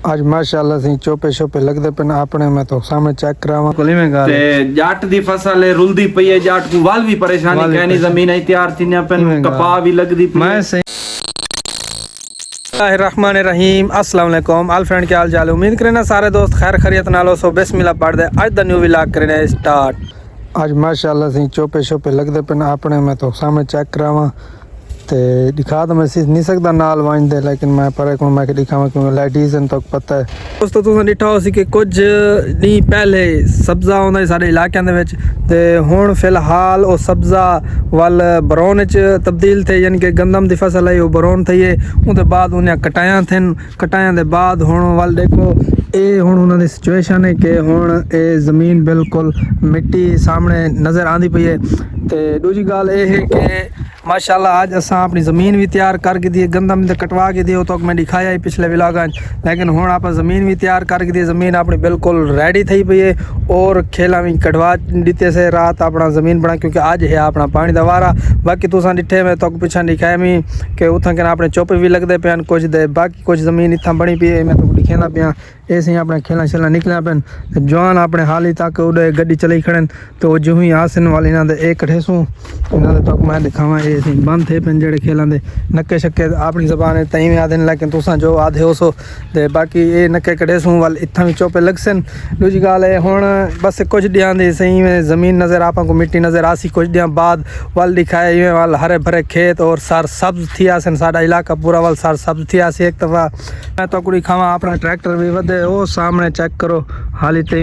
आज माशाल्लाह सी चोपे शोपे लगदे पे अपने में तो सामने चेक करावा कोली में गाल ते जाट दी फसल है रुलदी पई है जाट को वाल भी परेशानी कहनी जमीन है तैयार थीने पे कपा भी लगदी पई मैं सही रहमान अस्सलाम वालेकुम ऑल फ्रेंड, क्या हाल चाल है। उम्मीद करना सारे दोस्त खैर खैरियत नालो सो बिस्मिल्लाह पढ़ दे आज द न्यू व्लॉग करने स्टार्ट। आज माशाल्लाह सी चोपे शोपे लगदे पे अपने में तो सामने चेक करावा ते दिखा तो मैं नहीं सकता नाल वाइन दे, लेकिन मैं पर मैं दिखावा क्योंकि लेडीज़ तो पता है दोस्तों। तुसें दिखा हो सी कि कुछ दिन पहले सब्ज़ा आउंदा सारे इलाके दे विच ते हुण फिलहाल वो सब्ज़ा वल बरौन च तब्दील थे, यानी कि गंदम दी फसल है वो बरौन थी है। उनके बाद उन्हें कटाया थे, कटाया दे बाद हुण वल देखो ये हुण उन्हां दी सिचुएशन है कि हुण ये ज़मीन बिल्कुल मिट्टी सामने नज़र आंदी पई है। ते दूजी गल ये है कि माशाल्लाह आज असां अपनी ज़मीन भी तैयार करके दी, गंदम ते कटवा के दी, तो मैं दिखाया ही पिछले व्लॉग, लेकिन हुण आप ज़मीन भी तैयार करके दी, ज़मीन अपनी बिल्कुल रेडी थी पई है और खेला भी कटवा दीते से रात अपना ज़मीन बना, क्योंकि आज है अपना पानी दा वारा। बाकी तुसां डिठे में तो पिछा दिखाया मी कि उथां के अपने चुप भी लगते पे कुछ दे, बाकी कुछ ज़मीन इतना बनी पई है। मैं तो दिखेंदा पिया ऐसे अपने खेला शेला निकलिया पेन जवान अपने हाल ही तक उड़े गड्डी चलाई खड़न, तो जो ही आसन वाले इन्हां दे एक ठेसू इन्हां दे तक मैं दिखावा ये बंद थे पेन जेड़े खेलां दे नक्के शक्के अपनी ज़बान है तई में आदे, लेकिन तुसां जो आधे हो सो ते बाकी ये नक्के कडेसू वाल इत्थां भी चोपे लगसन। दूजी गल है हुण बस कुछ दियां दी सही में ज़मीन नज़र आपा को मिट्टी नज़र आसी, कुछ दियां बाद वल दिखाए इवें वाल हरे भरे खेत और सर सब्ज थी आसन, साडा इलाका पूरा वाल सर सब्ज थी आसी। एक दफ़ा मैं तो कुड़ी खावा अपना ट्रैक्टर भी वधे वो सामने चेक करो हाली ते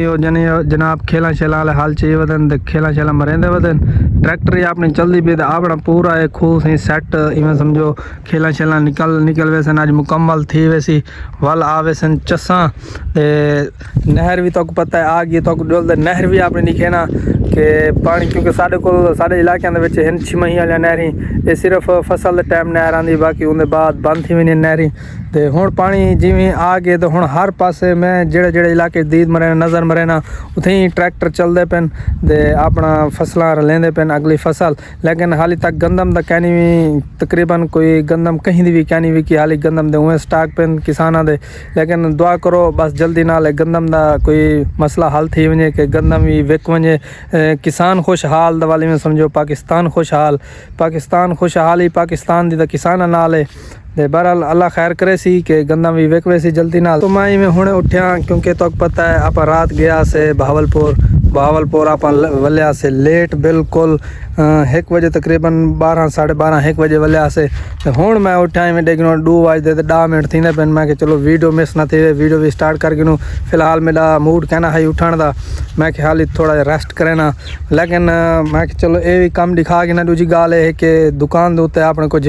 जनाब खेला शेला वाले हाल चाहिए वदन खेला शेला मरेंदे वदन ट्रैक्टर ही अपनी चलती भी अपना पूरा एक खूह से सेट इवें समझो खेला शेला निकल वैसन आज मुकम्मल थी वैसी वल आ वैसन चसा ते नहर भी तो पता है आ गई तो डोल नहर भी अपनी दिखे ना कि पानी, क्योंकि साढ़े इलाके दे 6 महीने वाली नहर ये सिर्फ फसल टाइम नहर आती, बाकी उनके बाद बंद थी वही नहरी। तो हुण पानी जिमें आ गए तो हुण हर पासे मैं जेड़े इलाके दीद मरे नज़र मरे ना उत्थे ही ट्रैक्टर चलते पेन ते अपना फसलां लेंदे पेन अगली फसल। लेकिन हाली तक गंदम दा कहनी भी तकरीबन कोई गंदम कहीं दी भी कहनी भी कि हाली गंदम दे उवें स्टाक पेन किसानां दे, लेकिन दुआ करो बस जल्दी नाल गंदम दा कोई मसला हल थी वञे कि गंदम भी विक वञे, किसान खुशहाल दवाली में समझो पाकिस्तान खुशहाल ही पाकिस्तान दी दा किसानां नाल है। ते बहरहाल अल्लाह खैर करे सी कि गंदम भी विकवे सी जल्दी नाल। तो मैं हुणे उठ्या क्योंकि तो पता है आप रात गया से बहावलपुर आप वलिया से लेट बिल्कुल 1 बजे तकरीबन 12 साढ़े 12 1 बजे वलिया से। तो हुण मैं उठ्या में देखो 2 बजते 10 मिनट थी पेन, मैं चलो वीडियो मिस ना थे, वीडियो भी स्टार्ट कर गिनूँ। फिलहाल मेरा मूड कहना है उठण का, मैं हाल थोड़ा रेस्ट करे ना, लेकिन मैं चलो ये भी कम दिखा गिना। दूजी गल है कि दुकान के उत्ते अपने कुछ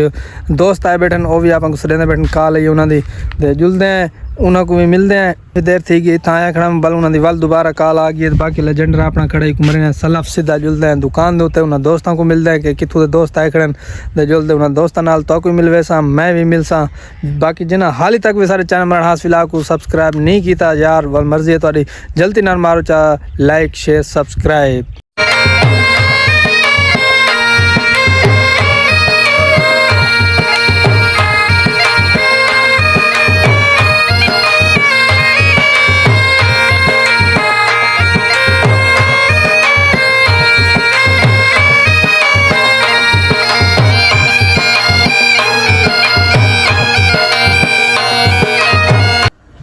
दोस्त आए बैठन वो भी आप सदेंदे बैठन कॉल आई उन्होंने ते जुलते हैं उन्होंने को भी मिलते हैं। देर थी गई इतना आया खड़ा बल उन्होंने वल दोबारा कॉल आ गई, बाकी लेजेंडर अपना खड़े ही घूमरे सलफ सीधा जुलते हैं दुकान के उत्ते उन्होंने दोस्तों को मिलते हैं कि कितों के दोस्त आए खड़े तो जुलते उन्होंने दोस्तों नाल तो कोई मिलवे सा मैं भी मिल सा। बाकी जिन्हें हाल ही तक भी सारे चैनल मरण हास फिलहाल को सब्सक्राइब नहीं किया यार वल मर्जी है थोड़ी जल्दी नाल मारो चा like share subscribe.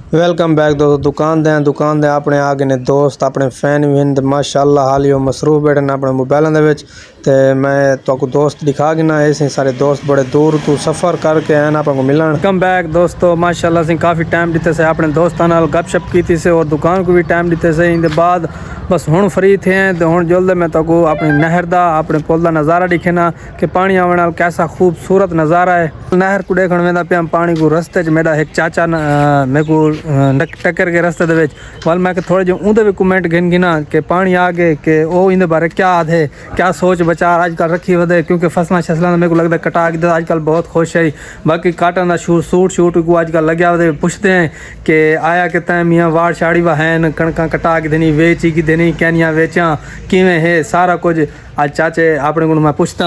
Welcome back दोस्तों। दुकान दे अपने आ गए ने दोस्त अपने फैन भी माशाल्लाह हाल ही मसरूफ बैठे अपने मोबाइलों के मैं तो दोस्त दिखा गिना ऐसे सारे दोस्त बड़े दूर तो सफ़र करके आए ना आपको मिलन। वेलकम बैक दोस्तों माशाल्लाह से काफ़ी टाइम दिते से अपने दोस्तों नाल गपशप की से और दुकान को भी टाइम दिते से। इन बाद बस हुण फ्री थे हैं तो हुण जल्द मैं तो अपनी नहर दा अपने पुल का नज़ारा दिखे ना कि पानी आने वाल कैसा खूबसूरत नज़ारा है। नहर को देखण वेंदा पिया पानी को रस्ते च मेरा एक चाचा मेरे को टक्कर के रस्ते दे वाल मैं थोड़े जो उनके भी कमेंट गिना कि पानी आ गए कि वो इन बारे क्या आधे क्या सोच बचार अजकल रखी वधे, क्योंकि फसलों शसलों मेरे को लगता कटा के अजकल बहुत खुश है। बाकी काटन का सूट को अजकल लग्या वे पुछते हैं कि आया कि तैं मियाँ वाड़ शाड़ी वा हैं कणक कटा के देनी वेची की देनी कैनिया वेचा किवें है सारा कुछ। आज चाचे अपने को मैं पूछता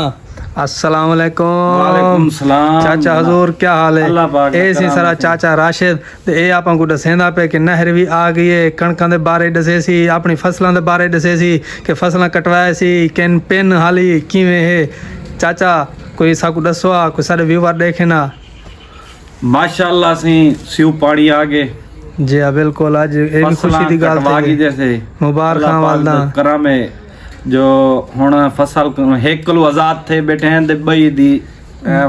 अस्सलाम वालेकुम वालेकुम सलाम चाचा हजूर क्या हाल है अल्लाह पाक दा ਇਹ ਸੀ करम ਸਾਰਾ है। ਚਾਚਾ ਰਾਸ਼ਿਦ ਤੇ ਇਹ ਆਪਾਂ ਨੂੰ ਦੱਸੇਂਦਾ ਪਿਆ ਕਿ ਨਹਿਰ ਵੀ ਆ ਗਈ ਹੈ ਕਣਕਾਂ ਦੇ ਬਾਰੇ ਦੱਸੇ ਸੀ ਆਪਣੀ ਫਸਲਾਂ ਦੇ ਬਾਰੇ ਦੱਸੇ ਸੀ ਕਿ ਫਸਲਾਂ ਕਟਵਾਏ ਸੀ ਕਿਨ ਪਿੰਨ ਹਾਲੀ ਕਿਵੇਂ ਹੈ ਚਾਚਾ ਕੋਈ ਸਾਕੂ ਦੱਸੋ ਕੋਈ ਸਾਡੇ ਵਿਊਅਰ ਦੇਖੇ ਨਾ माशाअल्लाह सी सिउ पानी आ गए जी हाँ बिल्कुल आज ये भी खुशी की गल कटवागी थी जैसे मुबारक अल्लाह पाक वालदा दा करम है जो हुन फसल एक किलो आजाद थे बैठे हैं ते बई दी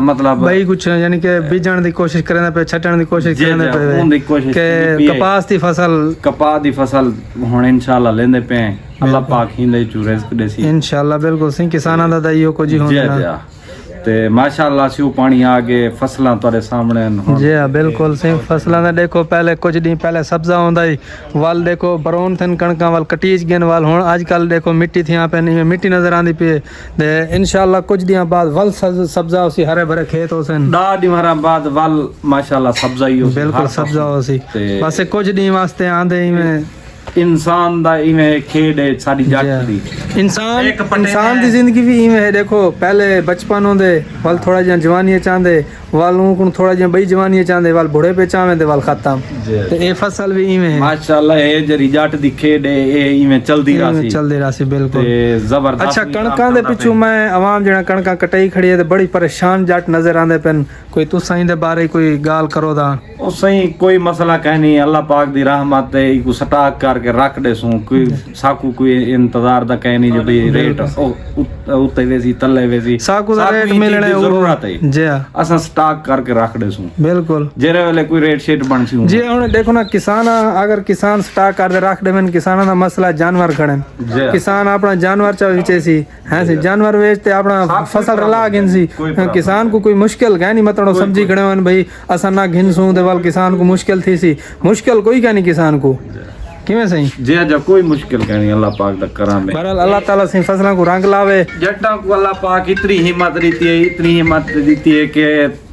मतलब भाई कुछ यानी कि बीजण ਦੀ ਕੋਸ਼ਿਸ਼ ਕਰਨ ਪਏ ਛੱਟਣ ਦੀ ਕੋਸ਼ਿਸ਼ जी, ਕਰਨ जी, ਪਏ उन दी कोशिश ਕਿ की है। ਕਪਾਸ ਦੀ ਫਸਲ कपा दी फसल हुन इंशाल्लाह लेंदे पे हैं। अल्लाह पाक ही दे चू रिज़्क देसी ਇਨਸ਼ਾਅੱਲਾ ਬਿਲਕੁਲ ਸਿੰਘ ਕਿਸਾਨਾਂ ਦਾ ਤਾਂ ਇਹੋ ਕੁਝ ਹੀ जी ਹੁੰਦਾ जी ते माशाअल्लाह सिउ पानी आ गए फसलां तुहाडे सामने न हुण। जी हाँ बिल्कुल ਸਿੰਘ ਫਸਲਾਂ ਦਾ ਦੇਖੋ ਪਹਿਲੇ ਕੁਝ ਦਿਨ ਪਹਿਲੇ ਸਬਜ਼ਾ ਹੁੰਦਾ ਹੀ ਵੱਲ ਦੇਖੋ ਬਰੌਨ ਥਨ ਕਣਕਾਂ ਵੱਲ ਕਟੀਜ ਗਨ ਵੱਲ ਹੁਣ ਅੱਜ ਕੱਲ ਦੇਖੋ ਮਿੱਟੀ ਥੀਆਂ ਪੈ ਨਹੀਂ ਮਿੱਟੀ ਨਜ਼ਰ ਆਂਦੀ ਪਈ ਤੇ ਇਨਸ਼ਾਅੱਲਾ ਕੁਝ ਦਿਨਾਂ ਬਾਅਦ ਵੱਲ ਸਬਜ਼ਾ ਉਸੇ ਹਰੇ ਭਰੇ ਖੇਤ ਹੋਸਨ दा दिमारा बाद वल माशाअल्लाह सब्जा ही हो ਬਿਲਕੁਲ ਸਬਜ਼ਾ ਹੋਸੀ ਤੇ ਬਸ ਇਹ ਕੁਝ ਦਿਨ ਵਾਸਤੇ ਆਂਦੇ ਇਵੇਂ इंसान दा इवें खेड है साडी जट दी इंसान एक पटे इंसान में- की जिंदगी भी इवें है देखो पहले बचपन होंदे वल थोड़ा जिहा जवानी चाहते वल को थोड़ा जिहा बई जवानी चाहते वल बुढ़े पे चाहते ते वल खत्म ते ये फसल भी इवें है माशाअल्लाह ये जरी जट दी खेड है ये इवें चलदी रासी चलदी रासी बिल्कुल ते जबरदस्त अच्छा निजाम कणकां दे चलदा पिछू पिया। मैं आवाम जेड़ा कणकां कटाई खड़ी है ते बड़ी परेशान जट नजर आंदे पेन कोई तुसां दे बारे कोई गाल करो दा ओ सही कोई मसला कहनी अल्लाह पाक दी रहमत है इको स्टॉक करके रख दे सू कोई साकू कोई इंतजार दा कहनी जो भाई रेट उत्ते वेसी तले वेसी साकू दा रेट ही चीज मिलने दी जरूरत है जी हां असा स्टॉक करके रख दे सू बिल्कुल जेरे वेले कोई रेट शेट बन सी जी ਹੁਣ देखो ना किसान अगर किसान स्टॉक करके रख देवन किसानां दा मसला जानवर खड़न जी। किसान अपना जानवर चा बेचे सी हैं सी जानवर बेचते अपना फसल रला गिन सी कोई प्रॉब्लम किसान को कोई मुश्किल है नहीं मतलब सब्जी खड़ेवन भाई असा ना घिन सूं ते वाल किसान को मुश्किल थी सी मुश्किल कोई क्या नहीं किसान को किवें सही जे जा कोई मुश्किल कहनी अल्लाह पाक दा करम है बहरहाल अल्लाह ताला सी फसलों को रंग लावे जट्टा को अल्लाह पाक इतनी हिम्मत देती है कि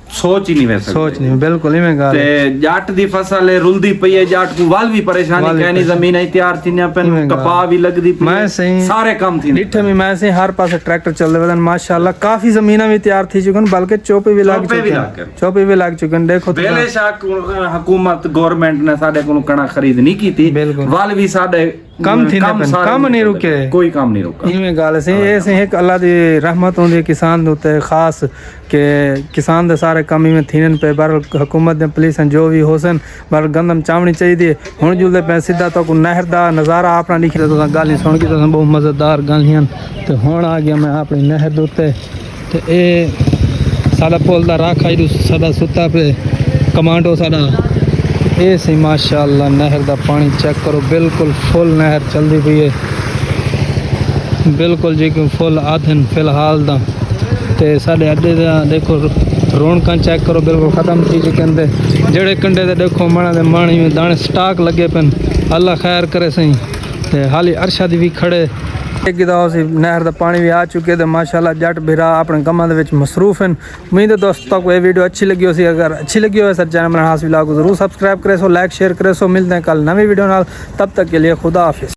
सोच ही नहीं वैसे सोच नहीं बिल्कुल ही में गाल ते जट दी फसल है रुलदी पई है जट को वाल भी परेशानी वाल भी कहनी जमीन है तैयार थी ना पेन इवें कपा भी लगदी पई मैं है, सही सारे काम थी डिठे में मैं से हर पास ट्रैक्टर चल रहे हैं माशाल्लाह काफी जमीना भी तैयार थी चुकन बल्कि चौपे भी लग चौपे भी चुके लग गए। चौपे भी लग चुके देखो तो बेले शाक हुकूमत गवर्नमेंट ने साडे को कणक खरीद नहीं की थी बिल्कुल। वाल भी साडे कम थी ने पेन, सारे कम नहीं रुके। कोई काम नहीं रुका इवें गाल से ये से एक अल्लाह दी रहमत होंदी है किसान दे उत्ते खास के किसान दे सारे काम इवें थीनन पे बर हुकूमत दे पुलिस जो भी होसन बर गंदम चावनी चाहिए हुन जुलदे पे सीधा तो को नहर दा नज़ारा अपना दिख रहा तो गाली सुन के तो बहुत मजेदार गालियां ते हुन आ गया मैं अपनी नहर दे उत्ते ते ए साडा पुल दा राखा ही साडा सुता पे कमांडो साडा ये सी माशाअल्लाह नहर दा पानी चेक करो बिल्कुल फुल नहर चलदी पई है बिल्कुल जी कि फुल आधन फिलहाल दा ते साडे अड्डे दा देखो रौनकां चेक करो बिल्कुल खत्म थी चुके ने जेड़े कंडे ते देखो मणा दे माणी में दाने स्टॉक लगे पेन अल्लाह खैर करे सही ते हाली अरशद भी खड़े एक दाव सी नहर दा पानी भी आ चुके ते माशाल्लाह जट बिरा अपने कमां दे विच मसरूफ हैं उम्मीद है दोस्तों को ये वीडियो अच्छी लगी हो सी अगर अच्छी लगी हो सर चैनल बनास व्लॉग को जरूर सब्सक्राइब करे सो लाइक शेयर करे सो मिलते हैं कल नवी वीडियो नाल तब तक के लिए खुदा हाफिज।